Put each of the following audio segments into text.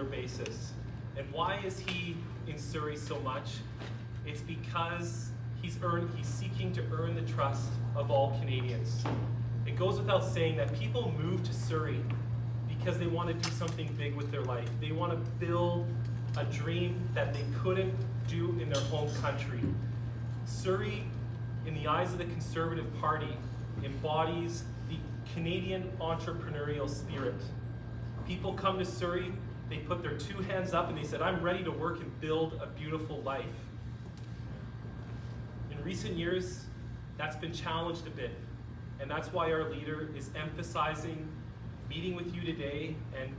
regular basis. And why is he in Surrey so much? It's because he's seeking to earn the trust of all Canadians. It goes without saying that people move to Surrey because they want to do something big with their life. They want to build a dream that they couldn't do in their home country. Surrey, in the eyes of the Conservative Party, embodies the Canadian entrepreneurial spirit. People come to Surrey, they put their two hands up and they said, I'm ready to work and build a beautiful life. In recent years, that's been challenged a bit. And that's why our leader is emphasizing meeting with you today and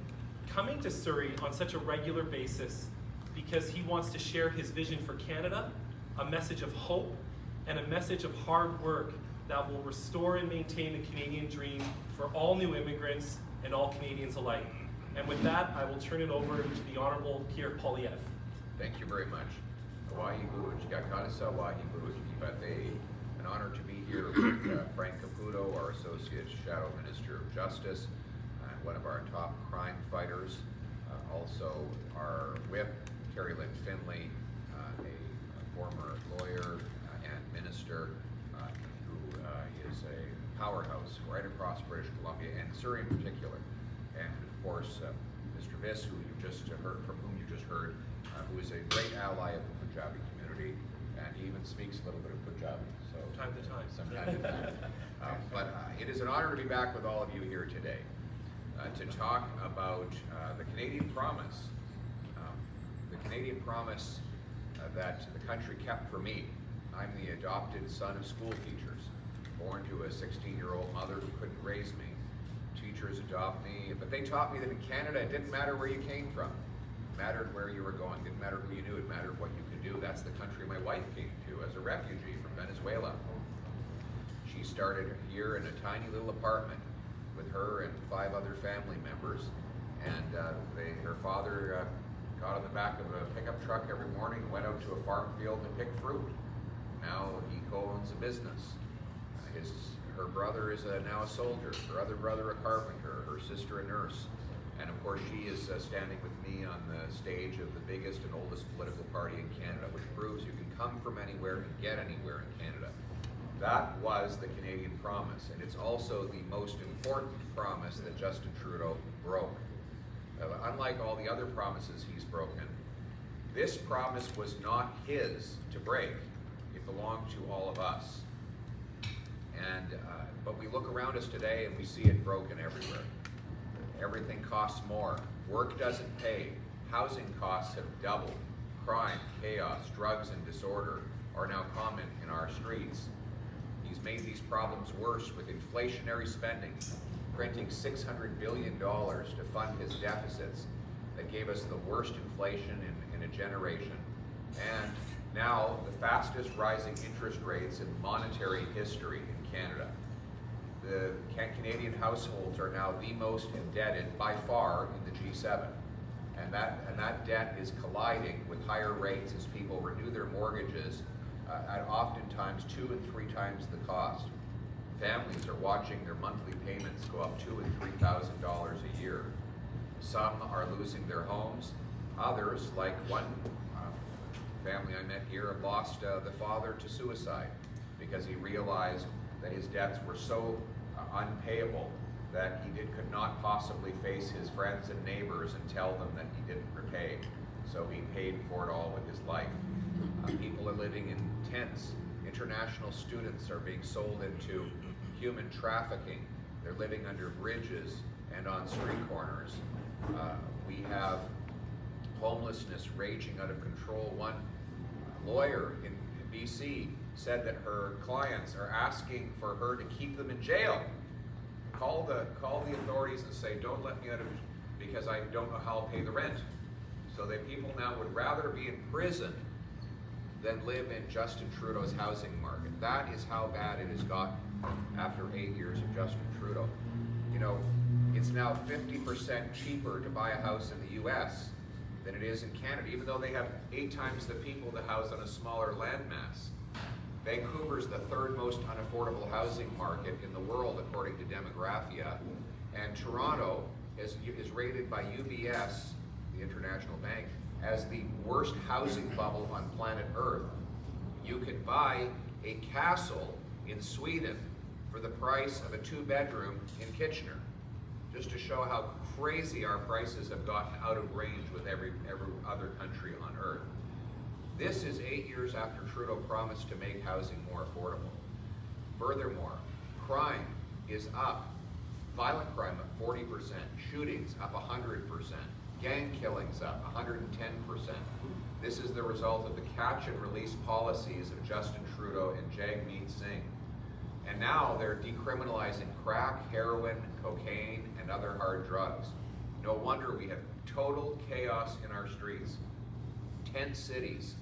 coming to Surrey on such a regular basis, because he wants to share his vision for Canada, a message of hope and a message of hard work that will restore and maintain the Canadian dream for all new immigrants and all Canadians alike. And with that, I will turn it over to the Honourable Pierre Poilievre. Thank you very much. Wahi Buj, Gakanisa Wahi Buj, Ibate. An honor to be here with Frank Caputo, our Associate Shadow Minister of Justice, and one of our top crime fighters. Also our whip, Carrie Lynn Finley, a former lawyer and minister who is a powerhouse right across British Columbia and Surrey in particular. And of course, Mr. Viss, who you just heard, from whom you just heard, who is a great ally of the Punjabi community, and he even speaks a little bit of Punjabi. So Time to time. From time to time. But it is an honor to be back with all of you here today to talk about the Canadian Promise. The Canadian Promise that the country kept for me. I'm the adopted son of school teachers, born to a 16-year-old mother who couldn't raise me. Teachers adopt me, but they taught me that in Canada it didn't matter where you came from. It mattered where you were going, didn't matter who you knew, it mattered what you could do. That's the country my wife came to as a refugee from Venezuela. She started here in a tiny little apartment with her and 5 other family members, and her father got on the back of a pickup truck every morning and went out to a farm field to pick fruit. Now he co-owns a business. Her brother is now a soldier, her other brother a carpenter, her sister a nurse, and of course she is standing with me on the stage of the biggest and oldest political party in Canada, which proves you can come from anywhere and get anywhere in Canada. That was the Canadian Promise, and it's also the most important promise that Justin Trudeau broke. Unlike all the other promises he's broken, this promise was not his to break. It belonged to all of us. But we look around us today and we see it broken everywhere. Everything costs more. Work doesn't pay. Housing costs have doubled. Crime, chaos, drugs, and disorder are now common in our streets. He's made these problems worse with inflationary spending, printing $600 billion to fund his deficits that gave us the worst inflation in a generation. And now the fastest rising interest rates in monetary history in Canada. The Canadian households are now the most indebted by far in the G7. And that debt is colliding with higher rates as people renew their mortgages at oftentimes 2 and 3 times the cost. Families are watching their monthly payments go up $2,000 and $3,000 a year. Some are losing their homes. Others, like one family I met here, lost the father to suicide because he realized that his debts were so unpayable that he could not possibly face his friends and neighbors and tell them that he didn't repay. So he paid for it all with his life. People are living in tents. International students are being sold into human trafficking. They're living under bridges and on street corners. We have homelessness raging out of control. One lawyer in BC said that her clients are asking for her to keep them in jail. Call the authorities and say, don't let me out of because I don't know how I'll pay the rent. So that people now would rather be in prison than live in Justin Trudeau's housing market. That is how bad it has gotten after 8 years of Justin Trudeau. You know, it's now 50% cheaper to buy a house in the US than it is in Canada, even though they have 8 times the people to house on a smaller landmass. Vancouver's the 3rd most unaffordable housing market in the world, according to Demographia. And Toronto is rated by UBS, the International International Bank as the worst housing bubble on planet Earth. You could buy a castle in Sweden for the price of a 2-bedroom in Kitchener, just to show how crazy our prices have gotten out of range with every other country on Earth. This is 8 years after Trudeau promised to make housing more affordable. Furthermore, crime is up. Violent crime up 40%, shootings up 100%, gang killings up 110%. This is the result of the catch and release policies of Justin Trudeau and Jagmeet Singh. And now they're decriminalizing crack, heroin, cocaine, and other hard drugs. No wonder we have total chaos in our streets. 10 cities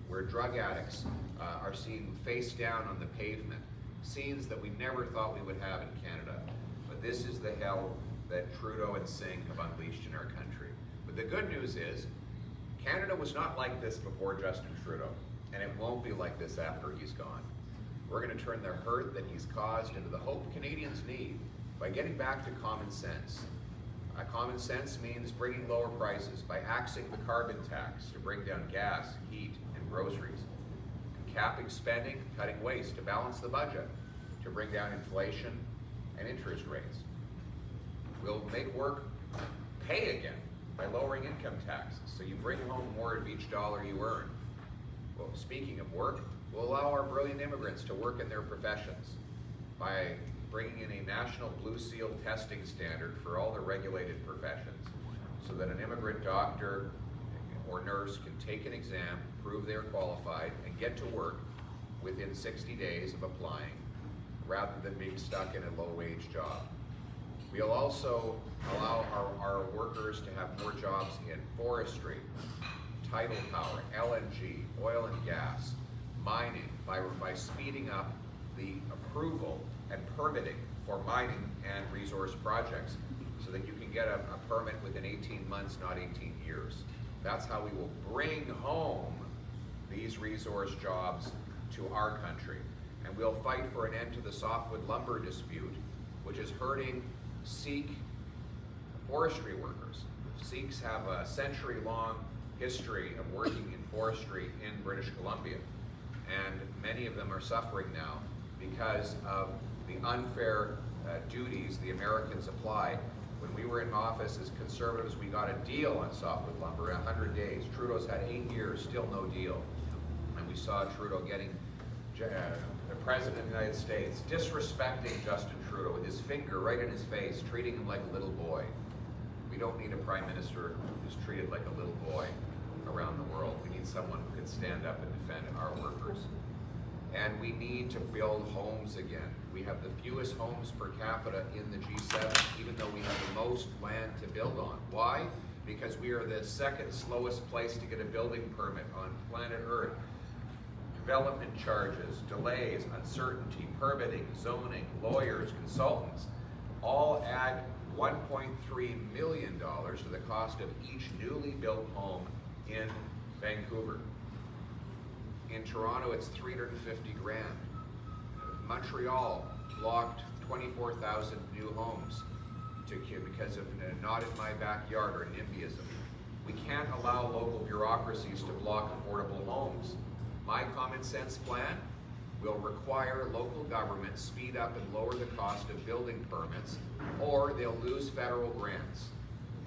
where drug addicts are seen face down on the pavement. Scenes that we never thought we would have in Canada. But this is the hell that Trudeau and Singh have unleashed in our country. But the good news is, Canada was not like this before Justin Trudeau, and it won't be like this after he's gone. We're going to turn the hurt that he's caused into the hope Canadians need by getting back to common sense. Common sense means bringing lower prices by axing the carbon tax to bring down gas, heat, and groceries. Capping spending, cutting waste to balance the budget, to bring down inflation and interest rates. We'll make work pay again by lowering income taxes, so you bring home more of each dollar you earn. Well, speaking of work, we'll allow our brilliant immigrants to work in their professions by bringing in a national Blue Seal testing standard for all the regulated professions, so that an immigrant doctor or nurse can take an exam, prove they're qualified, and get to work within 60 days of applying, rather than being stuck in a low-wage job. We'll also allow our workers to have more jobs in forestry, tidal power, LNG, oil and gas, mining, by speeding up the approval and permitting for mining and resource projects, so that you can get a permit within 18 months, not 18 years. That's how we will bring home these resource jobs to our country. And we'll fight for an end to the softwood lumber dispute, which is hurting Sikh forestry workers. Sikhs have a century-long history of working in forestry in British Columbia, and many of them are suffering now because of the unfair duties the Americans apply. When we were in office as Conservatives, we got a deal on softwood lumber in 100 days. Trudeau's had 8 years, still no deal. And we saw Trudeau getting the President of the United States disrespecting Justin Trudeau with his finger right in his face, treating him like a little boy. We don't need a Prime Minister who's treated like a little boy around the world. We need someone who can stand up and defend our workers. And we need to build homes again. We have the fewest homes per capita in the G7, even though we have the most land to build on. Why? Because we are the second slowest place to get a building permit on planet Earth. Development charges, delays, uncertainty, permitting, zoning, lawyers, consultants, all add $1.3 million to the cost of each newly built home in Vancouver. In Toronto, it's $350 grand. Montreal blocked 24,000 new homes because of not in my backyard or NIMBYism. We can't allow local bureaucracies to block affordable homes. My common sense plan will require local governments speed up and lower the cost of building permits, or they'll lose federal grants.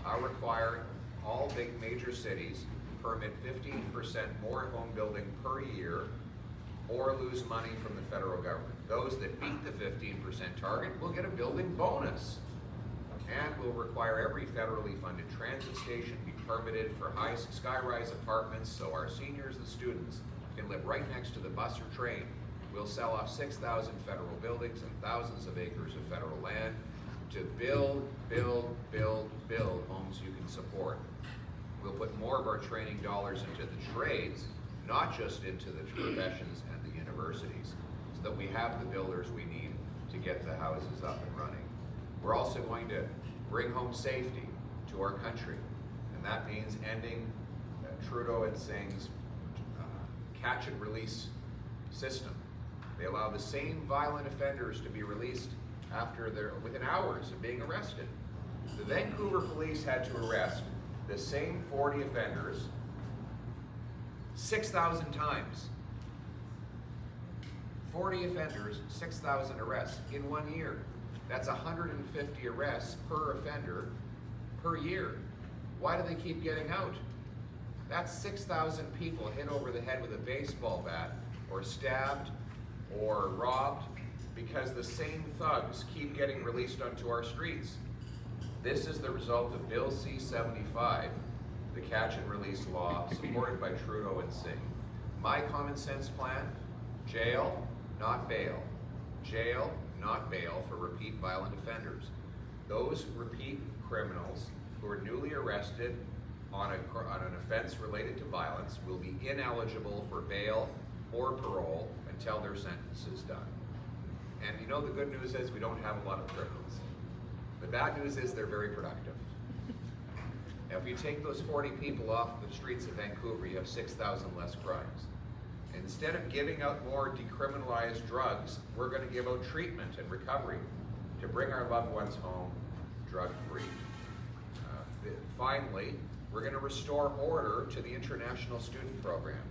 I'll require all big major cities permit 15% more home building per year, or lose money from the federal government. Those that meet the 15% target will get a building bonus. And will require every federally funded transit station be permitted for high skyrise apartments, so our seniors and students can live right next to the bus or train. We'll sell off 6,000 federal buildings and thousands of acres of federal land to build homes you can support. We'll put more of our training dollars into the trades, not just into the professions and the universities, so that we have the builders we need to get the houses up and running. We're also going to bring home safety to our country, and that means ending Trudeau and Singh's catch and release system. They allow the same violent offenders to be released within hours of being arrested. The Vancouver police had to arrest the same 40 offenders 6,000 times. 40 offenders, 6,000 arrests in 1 year. That's 150 arrests per offender per year. Why do they keep getting out? That's 6,000 people hit over the head with a baseball bat, or stabbed, or robbed, because the same thugs keep getting released onto our streets. This is the result of Bill C-75, the catch and release law supported by Trudeau and Singh. My common sense plan: jail, not bail. Jail, not bail for repeat violent offenders. Those repeat criminals who are newly arrested on an offense related to violence will be ineligible for bail or parole until their sentence is done. And you know, the good news is we don't have a lot of criminals. The bad news is they're very productive. Now, if you take those 40 people off the streets of Vancouver, you have 6,000 less crimes. And instead of giving out more decriminalized drugs, we're going to give out treatment and recovery to bring our loved ones home drug-free. Finally, we're going to restore order to the international student program.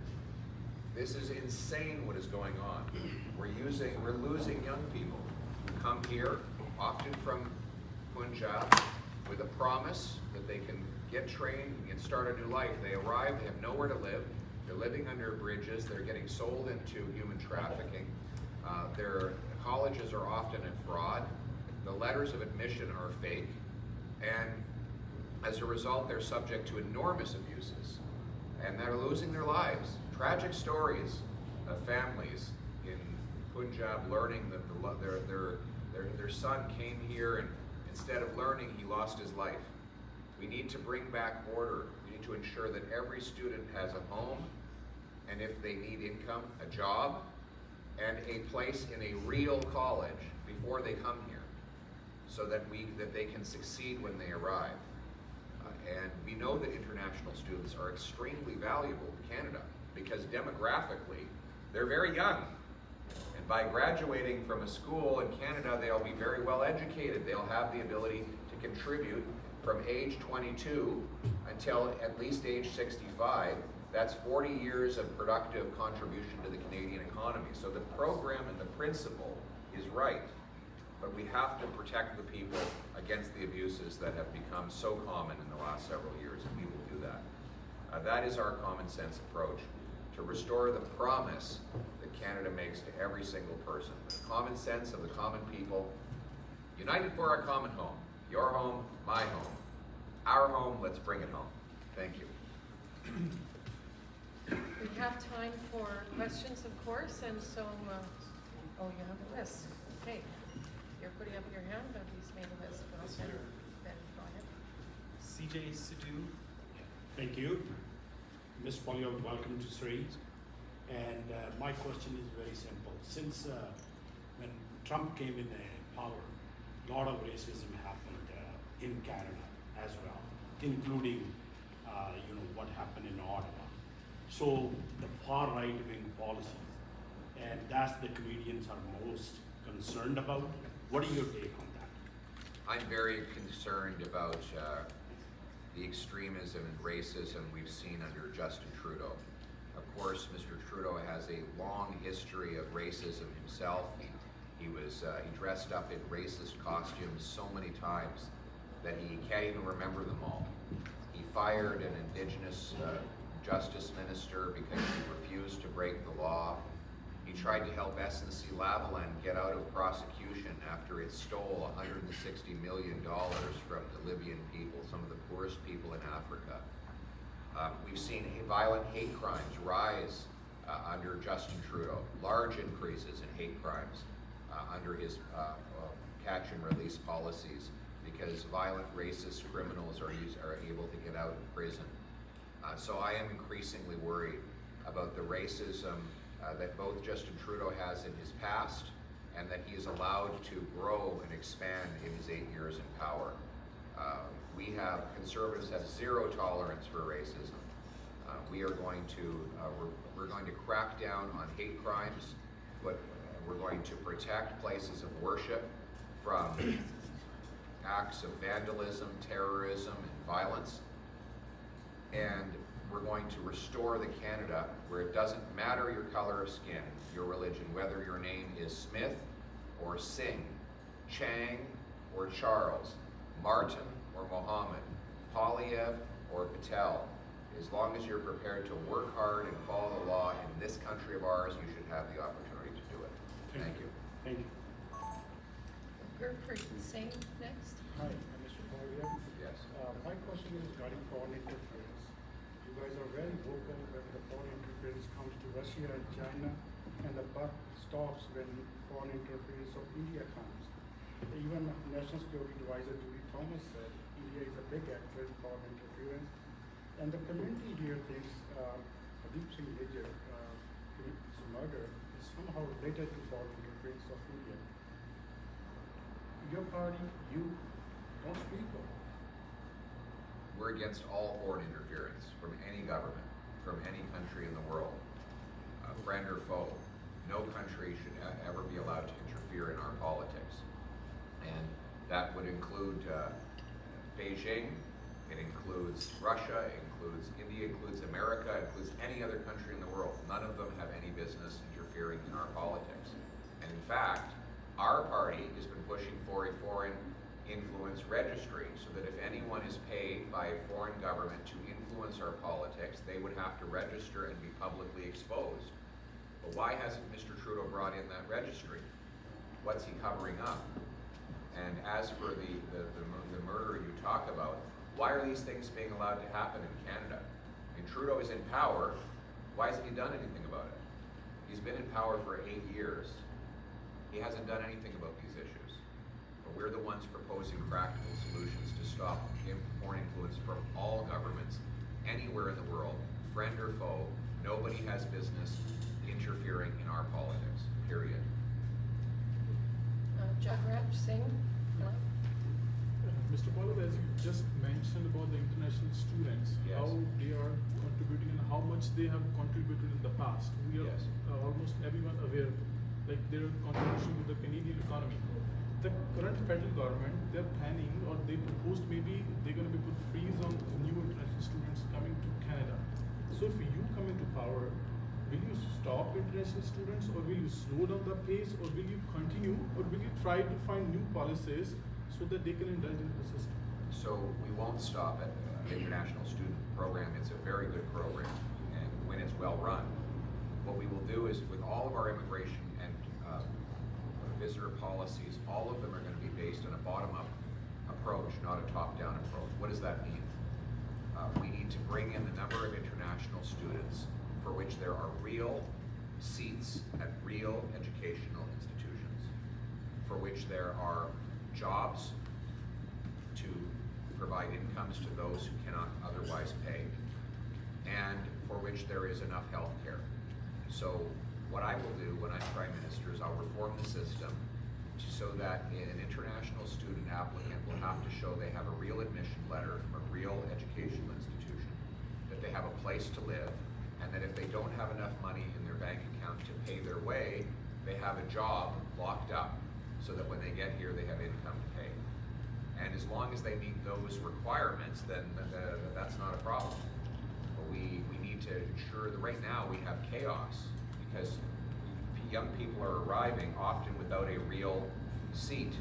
This is insane what is going on. We're losing young people who come here, often from Punjab, with a promise that they can get trained and start a new life. They arrive, they have nowhere to live, they're living under bridges, they're getting sold into human trafficking. Their colleges are often a fraud. The letters of admission are fake. And as a result, they're subject to enormous abuses, and they're losing their lives. Tragic stories of families in Punjab learning that their son came here, and instead of learning, he lost his life. We need to bring back order. We need to ensure that every student has a home, and if they need income, a job, and a place in a real college before they come here, so that they can succeed when they arrive. And we know that international students are extremely valuable to Canada because demographically, they're very young. And by graduating from a school in Canada, they'll be very well educated. They'll have the ability to contribute from age 22 until at least age 65. That's 40 years of productive contribution to the Canadian economy. So the program and the principle is right. But we have to protect the people against the abuses that have become so common in the last several years, and we will do that. That is our common sense approach, to restore the promise that Canada makes to every single person. The common sense of the common people, united for our common home. Your home, my home. Our home, let's bring it home. Thank you. We have time for questions, of course, and so, oh, you have a list. Okay. You're putting up your hand, but he's made a list. I'll send Ben, go ahead. CJ Sidhu. Thank you. Ms. Poilievre, welcome to Siri. And my question is very simple. Since when Trump came in power, a lot of racism happened in Canada as well, including what happened in Ottawa. So the far right-wing policies, and that's the Canadians are most concerned about. What are your take on that? I'm very concerned about the extremism and racism we've seen under Justin Trudeau. Of course, Mr. Trudeau has a long history of racism himself. He dressed up in racist costumes so many times that he can't even remember them all. He fired an Indigenous justice minister because he refused to break the law. He tried to help SNC-Lavalin get out of prosecution after it stole $160 million from the Libyan people, some of the poorest people in Africa. We've seen violent hate crimes rise under Justin Trudeau, large increases in hate crimes under his catch and release policies, because violent racist criminals are able to get out of prison. So I am increasingly worried about the racism that both Justin Trudeau has in his past, and that he is allowed to grow and expand in his 8 years in power. Conservatives have zero tolerance for racism. We're going to crack down on hate crimes, but we're going to protect places of worship from acts of vandalism, terrorism, and violence. and we're going to restore the Canada where it doesn't matter your color of skin, your religion, whether your name is Smith or Singh, Chang or Charles, Martin or Mohammed, Poilievre or Patel. As long as you're prepared to work hard and follow the law in this country of ours, you should have the opportunity to do it. Thank you. Thank you. Gurpreet Singh next. Hi, I'm Mr. Poilievre. Yes. My question is regarding foreign interference. You guys are very vocal when the foreign interference comes to Russia and China, and the buck stops when foreign interference of India comes. Even National Security Advisor Judy Thomas said India is a big actor in foreign interference, and the community here thinks Deep Singh Major, his murder, is somehow related to foreign interference of India. Your party, you don't speak of it. We're against all foreign interference from any government, from any country in the world, friend or foe. No country should ever be allowed to interfere in our politics. And that would include Beijing, it includes Russia, it includes India, it includes America, it includes any other country in the world. None of them have any business interfering in our politics. And in fact, our party has been pushing for a foreign influence registry so that if anyone is paid by a foreign government to influence our politics, they would have to register and be publicly exposed. But why hasn't Mr. Trudeau brought in that registry? What's he covering up? And as for the murder you talk about, why are these things being allowed to happen in Canada? I mean, Trudeau is in power. Why hasn't he done anything about it? He's been in power for 8 years. He hasn't done anything about these issues. But we're the ones proposing practical solutions to stop foreign influence from all governments anywhere in the world, friend or foe. Nobody has business interfering in our politics, period. Jagraj Singh. Mr. Poilievre, as you just mentioned about the international students, Yes. how they are contributing and how much they have contributed in the past. We are Yes. Almost everyone aware, like their contribution to the Canadian economy. The current federal government, they're planning or they proposed maybe they're going to be put freeze on new international students coming to Canada. So if you come into power, will you stop international students or will you slow down the pace or will you continue or will you try to find new policies so that they can indulge in the system? So we won't stop at the international student program. It's a very good program, and when it's well run. What we will do is with all of our immigration and visitor policies, all of them are going to be based on a bottom-up approach, not a top-down approach. What does that mean? We need to bring in the number of international students for which there are real seats at real educational institutions, for which there are jobs to provide incomes to those who cannot otherwise pay, and for which there is enough health care. So what I will do when I'm Prime Minister is I'll reform the system so that an international student applicant will have to show they have a real admission letter from a real educational institution, that they have a place to live, and that if they don't have enough money in their bank account to pay their way, they have a job locked up so that when they get here, they have income to pay. And as long as they meet those requirements, then that's not a problem. But we need to ensure that right now we have chaos because young people are arriving often without a real seat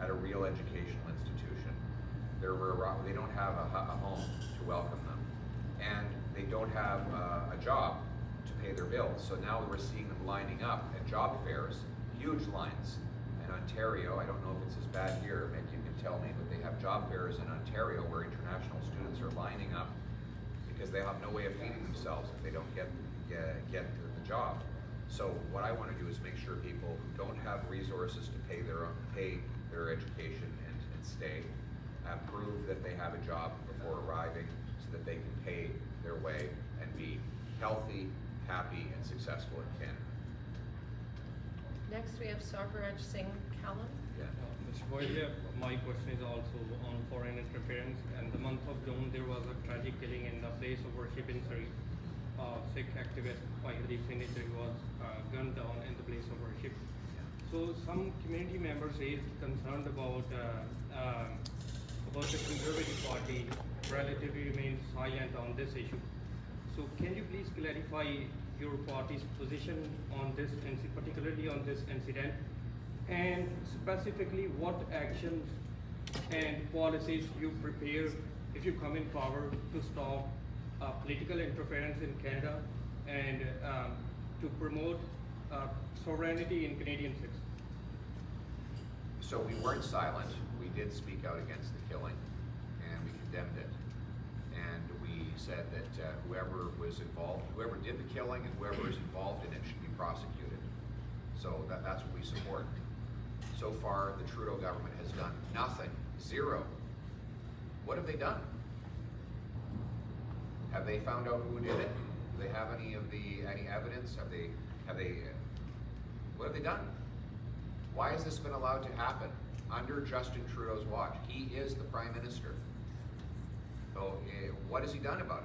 at a real educational institution. They don't have a home to welcome them. And they don't have a job to pay their bills. So now we're seeing them lining up at job fairs, huge lines. In Ontario, I don't know if it's as bad here, maybe you can tell me, but they have job fairs in Ontario where international students are lining up because they have no way of feeding themselves if they don't get the job. So what I want to do is make sure people who don't have resources to pay their education and stay prove that they have a job before arriving so that they can pay their way and be healthy, happy, and successful in Canada. Next we have Sarbaraj Singh Callan. Yeah. Mr. Poilievre, my question is also on foreign interference. In the month of June, there was a tragic killing in the place of worship in Siri. Sikh activist Poilievre was gunned down in the place of worship. So some community members raised concern about the Conservative Party relatively remains silent on this issue. So can you please clarify your party's position on this, particularly on this incident, and specifically what actions and policies you prepare if you come in power to stop political interference in Canada and to promote sovereignty in Canadian cities? So we weren't silent. We did speak out against the killing, and we condemned it. And we said that whoever was involved, whoever did the killing and whoever is involved in it should be prosecuted. So that's what we support. So far, the Trudeau government has done nothing, zero. What have they done? Have they found out who did it? Do they have any evidence? What have they done? Why has this been allowed to happen under Justin Trudeau's watch? He is the Prime Minister. So what has he done about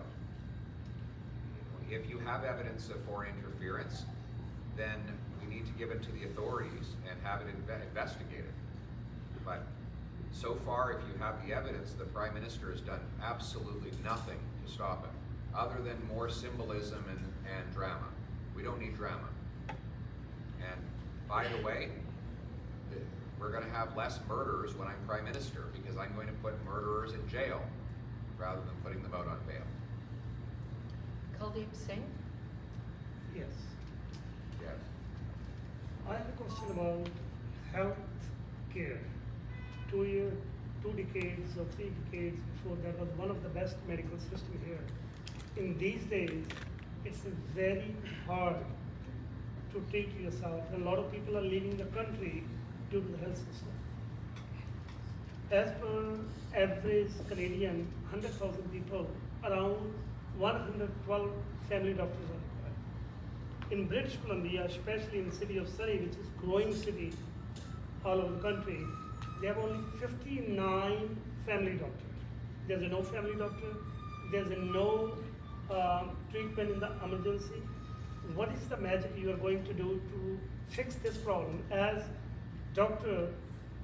it? If you have evidence of foreign interference, then we need to give it to the authorities and have it investigated. But so far, if you have the evidence, the Prime Minister has done absolutely nothing to stop it, other than more symbolism and drama. We don't need drama. And by the way, we're going to have less murderers when I'm Prime Minister, because I'm going to put murderers in jail rather than putting them out on bail. Kuldeep Singh? Yes. Yes. I have a question about health care. 2 decades or 3 decades before, that was one of the best medical system here. In these days, it's very hard to treat yourself, and a lot of people are leaving the country due to the health system. As per average Canadian, 100,000 people, around 112 family doctors are required. In British Columbia, especially in the city of Surrey, which is a growing city all over the country, they have only 59 family doctors. There's no family doctor, there's no treatment in the emergency. What is the magic you are going to do to fix this problem? As doctor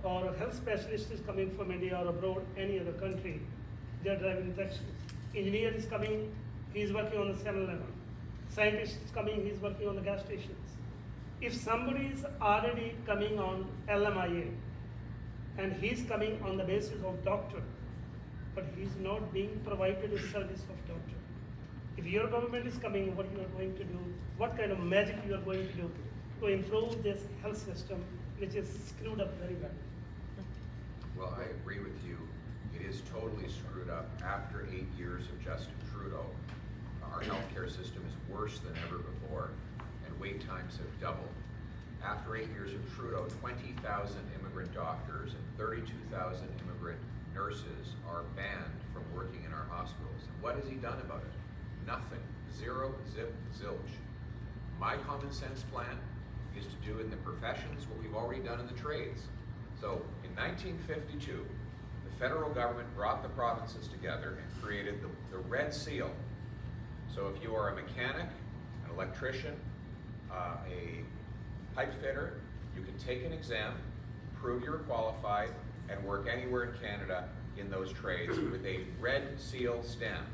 or a health specialist is coming from India or abroad, any other country, they are driving taxis. Engineer is coming, he is working on the 7-Eleven. Scientist is coming, he is working on the gas stations. If somebody is already coming on LMIA, and he's coming on the basis of doctor, but he's not being provided a service of doctor. If your government is coming, what you are going to do, what kind of magic you are going to do to improve this health system, which is screwed up very badly? Well, I agree with you. It is totally screwed up. After 8 years of Justin Trudeau, our healthcare system is worse than ever before, and wait times have doubled. After 8 years of Trudeau, 20,000 immigrant doctors and 32,000 immigrant nurses are banned from working in our hospitals. And what has he done about it? Nothing. Zero, zip, zilch. My common sense plan is to do in the professions what we've already done in the trades. So in 1952, the federal government brought the provinces together and created the Red Seal. So if you are a mechanic, an electrician, a pipe fitter, you can take an exam, prove you're qualified, and work anywhere in Canada in those trades with a Red Seal stamp.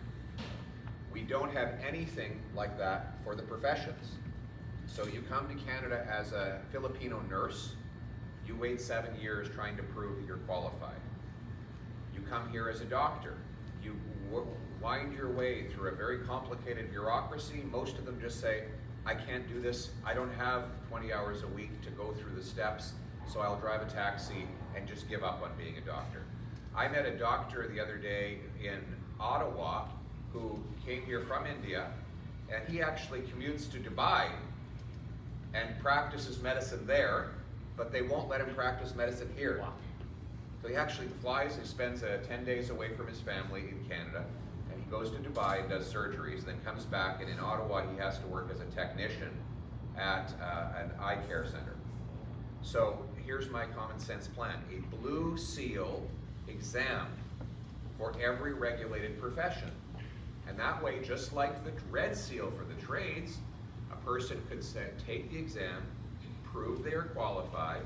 We don't have anything like that for the professions. So you come to Canada as a Filipino nurse, you wait 7 years trying to prove that you're qualified. You come here as a doctor, you wind your way through a very complicated bureaucracy. Most of them just say, I can't do this, I don't have 20 hours a week to go through the steps, so I'll drive a taxi and just give up on being a doctor. I met a doctor the other day in Ottawa who came here from India, and he actually commutes to Dubai and practices medicine there, but they won't let him practice medicine here. Wow. So he actually flies and spends 10 days away from his family in Canada, and he goes to Dubai and does surgeries, then comes back, and in Ottawa he has to work as a technician at an eye care center. So here's my common sense plan. A blue seal exam for every regulated profession. And that way, just like the Red Seal for the trades, a person could take the exam, prove they are qualified,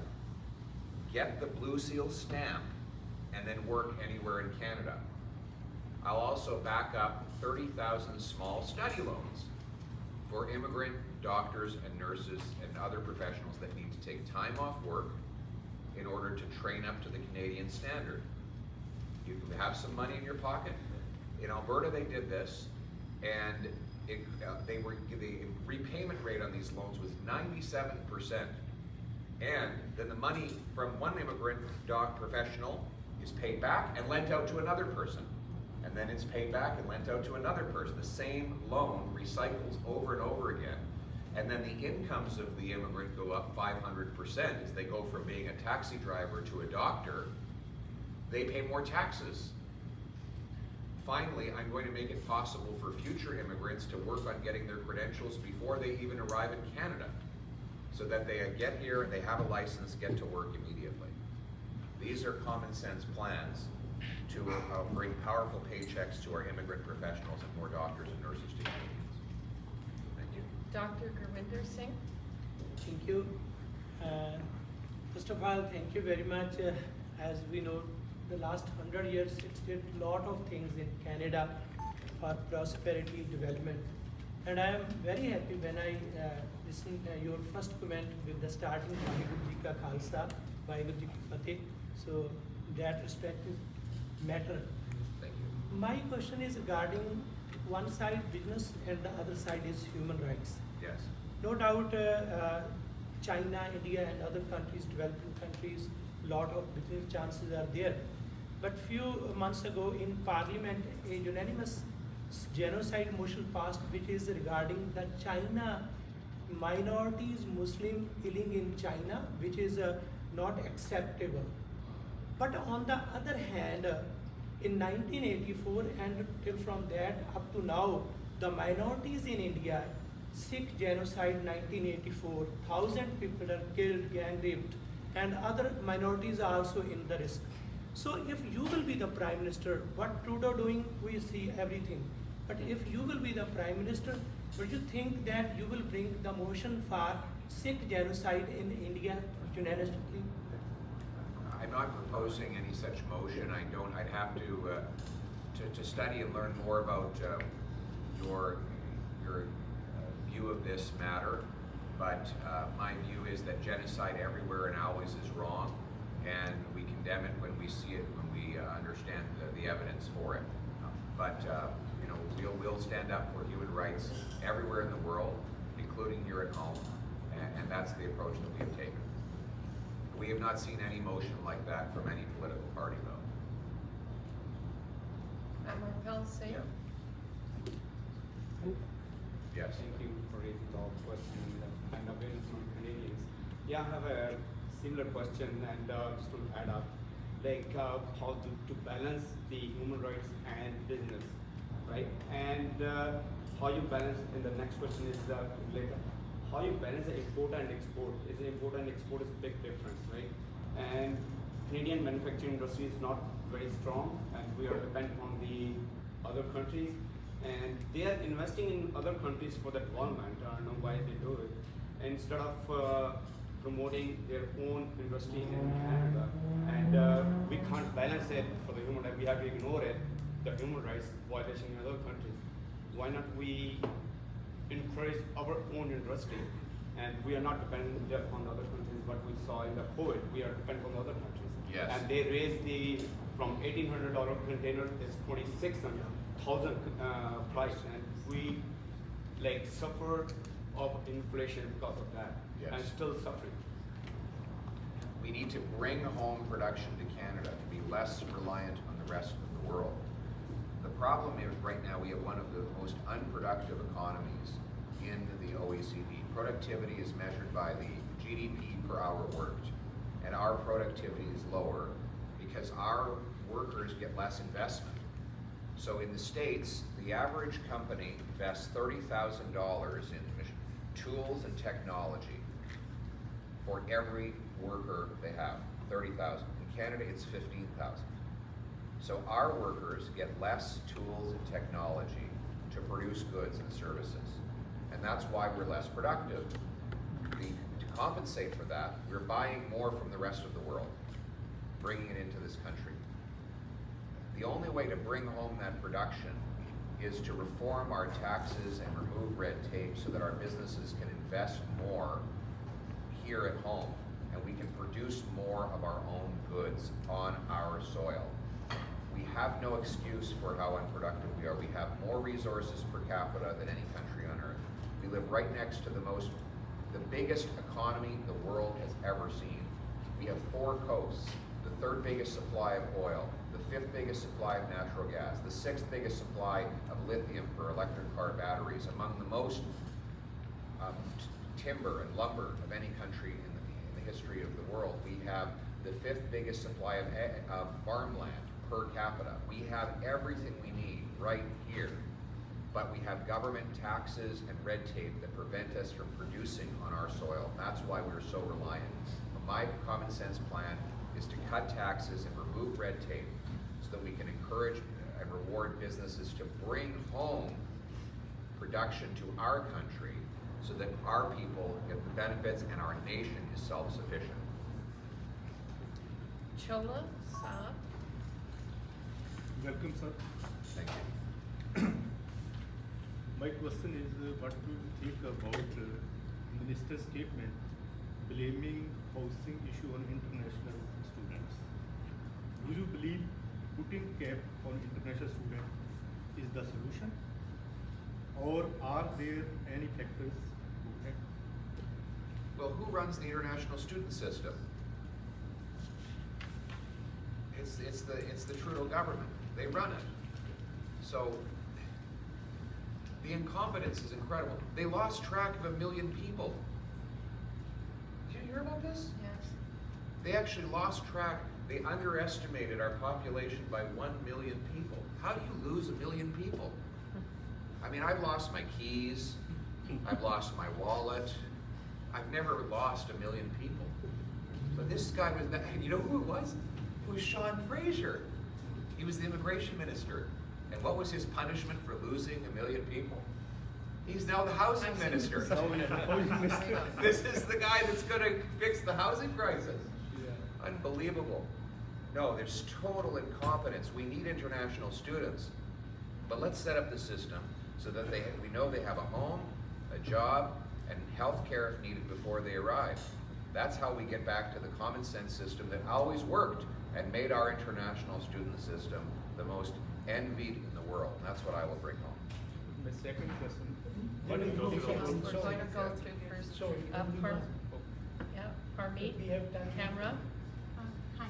get the blue seal stamp, and then work anywhere in Canada. I'll also back up 30,000 small study loans for immigrant doctors and nurses and other professionals that need to take time off work in order to train up to the Canadian standard. You can have some money in your pocket. In Alberta, they did this, and the repayment rate on these loans was 97%. And then the money from one immigrant professional is paid back and lent out to another person. And then it's paid back and lent out to another person. The same loan recycles over and over again. And then the incomes of the immigrant go up 500% as they go from being a taxi driver to a doctor. They pay more taxes. Finally, I'm going to make it possible for future immigrants to work on getting their credentials before they even arrive in Canada, so that they get here and they have a license, get to work immediately. These are common sense plans to bring powerful paychecks to our immigrant professionals and more doctors and nurses to Canadians. Thank you. Dr. Gurvinder Singh. Thank you. First of all, thank you very much. As we know, the last 100 years, it's did a lot of things in Canada for prosperity development. And I am very happy when I listened your first comment with the starting Vaheguru Ji Ka Khalsa, Vaheguru Ji Ki Fateh. So that respect is matter. Thank you. My question is regarding one side business and the other side is human rights. Yes. No doubt China, India and other countries, developing countries, lot of business chances are there. But few months ago in Parliament, a unanimous genocide motion passed which is regarding the China minorities, Muslim killing in China, which is not acceptable. But on the other hand, in 1984 and till from that up to now, the minorities in India, Sikh genocide 1984, 1,000 people are killed, gang raped, and other minorities are also in the risk. So if you will be the Prime Minister, what Trudeau doing, we see everything. But if you will be the Prime Minister, would you think that you will bring the motion for Sikh genocide in India unanimously? I'm not proposing any such motion. I'd have to study and learn more about your view of this matter. But my view is that genocide everywhere and always is wrong, and we condemn it when we see it, when we understand the evidence for it. But you know, we'll stand up for human rights everywhere in the world, including here at home, and that's the approach that we have taken. We have not seen any motion like that from any political party, though. Amarpal Singh. Yes. Thank you for raising the question and awareness from Canadians. Yeah, I have a similar question, and just to add up, like how to balance the human rights and business, right? And how you balance, and the next question is later, how you balance the import and export. Is the import and export is a big difference, right? And Canadian manufacturing industry is not very strong, and we are dependent on the other countries. And they are investing in other countries for the development. I don't know why they do it. Instead of promoting their own industry in Canada. And we can't balance it for the human rights. We have to ignore it, the human rights violation in other countries. Why not we encourage our own industry? And we are not dependent just on other countries. What we saw in the COVID, we are dependent on other countries. Yes. And they raised the, from $1,800 container is $2,600. Price, and we like suffer of inflation because of that, Yes. and still suffering. We need to bring home production to Canada to be less reliant on the rest of the world. The problem is right now we have one of the most unproductive economies in the OECD. Productivity is measured by the GDP per hour worked, and our productivity is lower because our workers get less investment. So in the States, the average company invests $30,000 in tools and technology for every worker they have, 30,000. In Canada, it's 15,000. So our workers get less tools and technology to produce goods and services. And that's why we're less productive. To compensate for that, we're buying more from the rest of the world, bringing it into this country. The only way to bring home that production is to reform our taxes and remove red tape so that our businesses can invest more here at home and we can produce more of our own goods on our soil. We have no excuse for how unproductive we are. We have more resources per capita than any country on earth. We live right next to the biggest economy the world has ever seen. We have 4 coasts, the 3rd biggest supply of oil, the 5th biggest supply of natural gas, the 6th biggest supply of lithium for electric car batteries, among the most timber and lumber of any country in the history of the world. We have the 5th biggest supply of farmland per capita. We have everything we need right here, but we have government taxes and red tape that prevent us from producing on our soil. That's why we're so reliant. My common sense plan is to cut taxes and remove red tape so that we can encourage and reward businesses to bring home production to our country so that our people get the benefits and our nation is self-sufficient. Chola, Saab. Welcome, sir. Thank you. My question is, what do you think about minister's statement blaming housing issue on international students? Do you believe putting cap on international students is the solution, or are there any factors to that? Well, who runs the international student system? It's the Trudeau government. They run it. So the incompetence is incredible. They lost track of 1 million people. Did you hear about this? Yes. They actually lost track. They underestimated our population by 1 million people. How do you lose 1 million people? I mean, I've lost my keys. I've lost my wallet. I've never lost 1 million people. But this guy was, you know who it was? It was Sean Fraser. He was the immigration minister. And what was his punishment for losing 1 million people? He's now the housing minister. This is the guy that's going to fix the housing crisis. Yeah. Unbelievable. No, there's total incompetence. We need international students. But let's set up the system so that we know they have a home, a job, and health care if needed before they arrive. That's how we get back to the common sense system that always worked and made our international student system the most envied in the world. And that's what I will bring home. My second question. We're going to go through first. Sorry, Parmeet, we have time. camera. Hi.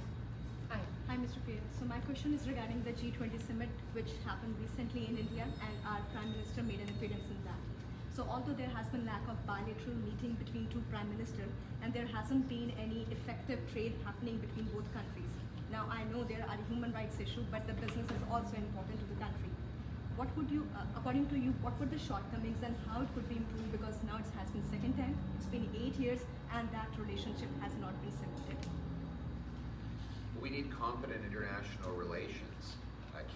Hi. Hi, Mr. Pierre. So my question is regarding the G20 summit, which happened recently in India, and our Prime Minister made an appearance in that. So although there has been lack of bilateral meeting between 2 Prime Ministers, and there hasn't been any effective trade happening between both countries. Now I know there are human rights issues, but the business is also important to the country. What would you, according to you, what were the shortcomings and how it could be improved? Because now it has been second time, it's been 8 years, and that relationship has not been cemented. We need competent international relations.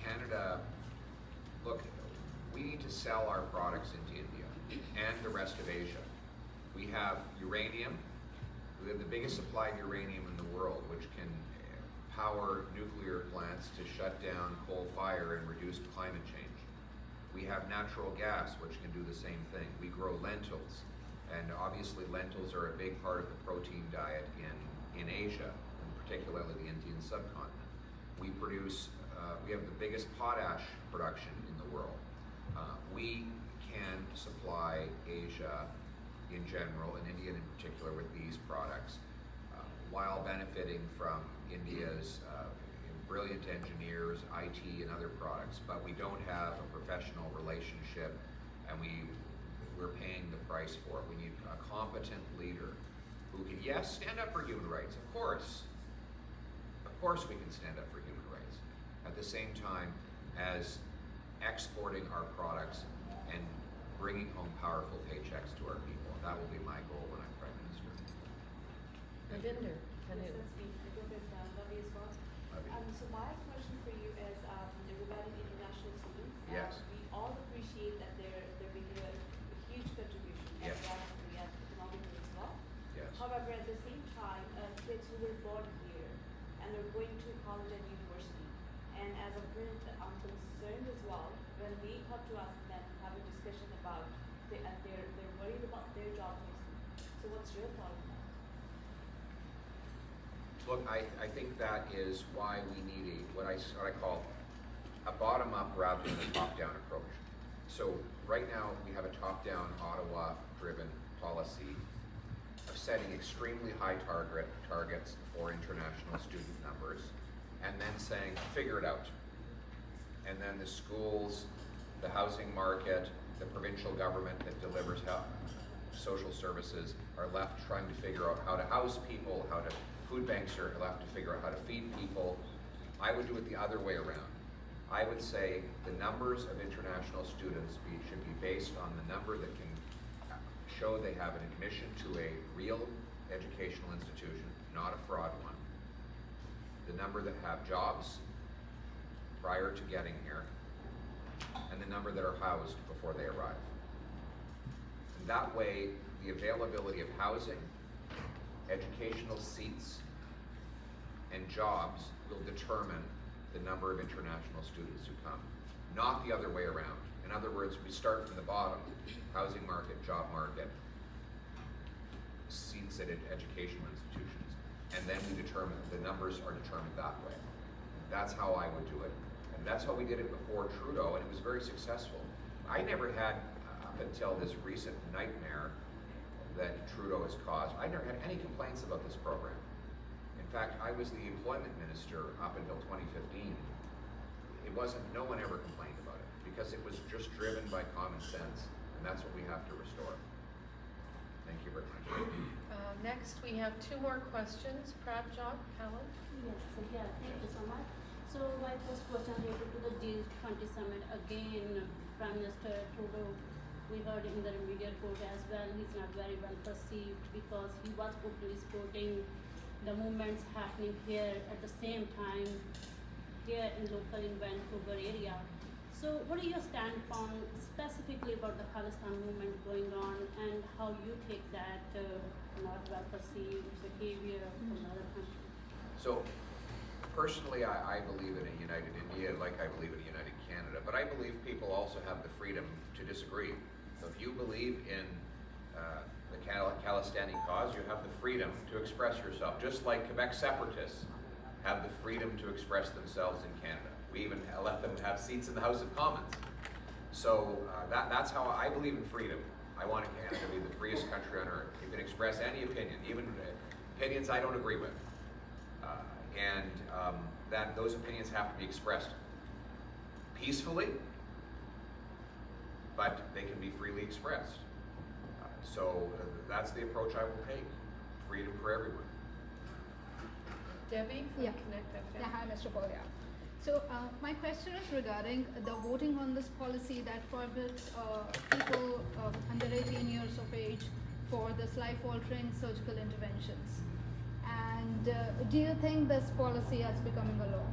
Canada, look, we need to sell our products into India and the rest of Asia. We have uranium. We have the biggest supply of uranium in the world, which can power nuclear plants to shut down coal fire and reduce climate change. We have natural gas, which can do the same thing. We grow lentils, and obviously lentils are a big part of the protein diet in Asia, and particularly the Indian subcontinent. We produce, we have the biggest potash production in the world. We can supply Asia in general, and India in particular, with these products, while benefiting from India's brilliant engineers, IT, and other products. But we don't have a professional relationship, and we're paying the price for it. We need a competent leader who can, yes, stand up for human rights, of course. Of course we can stand up for human rights. At the same time as exporting our products and bringing home powerful paychecks to our people. That will be my goal when I'm Prime Minister. Ravinder, can you? So my question for you is regarding international students. Yes. We all appreciate that they're making a huge contribution Yes. economically as well. Yes. However, at the same time, kids who were born here and are going to college and university, and as as a print, I'm concerned as well when we come to us and then have a discussion about they're worried about their job placement. So what's your thought on that? Look, I think that is why we need what I call a bottom-up rather than a top-down approach. So right now we have a top-down Ottawa-driven policy of setting extremely high targets for international student numbers, and then saying, figure it out. And then the schools, the housing market, the provincial government that delivers social services are left trying to figure out how to house people, food banks are left to figure out how to feed people. I would do it the other way around. I would say the numbers of international students should be based on the number that can show they have an admission to a real educational institution, not a fraud one. The number that have jobs prior to getting here, and the number that are housed before they arrive. And that way, the availability of housing, educational seats, and jobs will determine the number of international students who come, not the other way around. In other words, we start from the bottom, housing market, job market, seats at educational institutions, and then we determine, the numbers are determined that way. That's how I would do it. And that's how we did it before Trudeau, and it was very successful. I never had, up until this recent nightmare that Trudeau has caused, I never had any complaints about this program. In fact, I was the employment minister up until 2015. It wasn't, no one ever complained about it, because it was just driven by common sense, and that's what we have to restore. Thank you very much. Next, we have two more questions. Prabjot, Helen? Yes, so yeah, thank you so much. So my first question related to the G20 summit. Again, Prime Minister Trudeau, we heard in the media report as well, he's not very well perceived because he was openly supporting the movements happening here at the same time here in local in Vancouver area. So what are your standpoint specifically about the Khalistan movement going on and how you take that not well perceived behavior from other countries? So, personally, I believe in a united India, like I believe in a united Canada, but I believe people also have the freedom to disagree. So if you believe in the Khalistani cause, you have the freedom to express yourself, just like Quebec separatists have the freedom to express themselves in Canada. We even let them have seats in the House of Commons. So that's how I believe in freedom. I want Canada to be the freest country on earth. You can express any opinion, even opinions I don't agree with. That those opinions have to be expressed peacefully, but they can be freely expressed. That's the approach I will take. Freedom for everyone. Debbie from Yeah. Connect FM. Yeah, hi, Mr. Poilievre. So my question is regarding the voting on this policy that prohibits people under 18 years of age for this life-altering surgical interventions. And do you think this policy is becoming a law?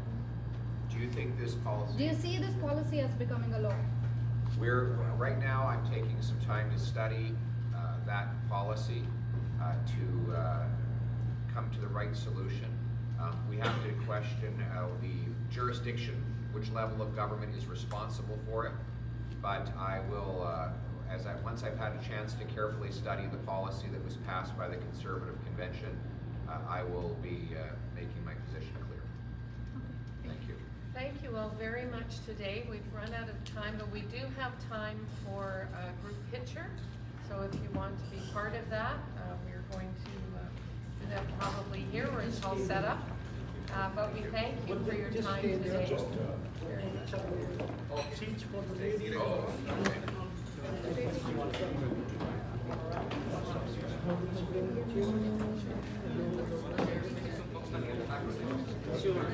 Do you think this policy? Do you see this policy as becoming a law? Right now I'm taking some time to study that policy to come to the right solution. We have to question the jurisdiction, which level of government is responsible for it. But I will, once I've had a chance to carefully study the policy that was passed by the Conservative Convention, I will be making my position clear. Thank you. Thank you all very much today. We've run out of time, but we do have time for a group picture. So if you want to be part of that, we're going to do that probably here where it's all set up. But we thank you for your time today. Seats for the ladies. Sure.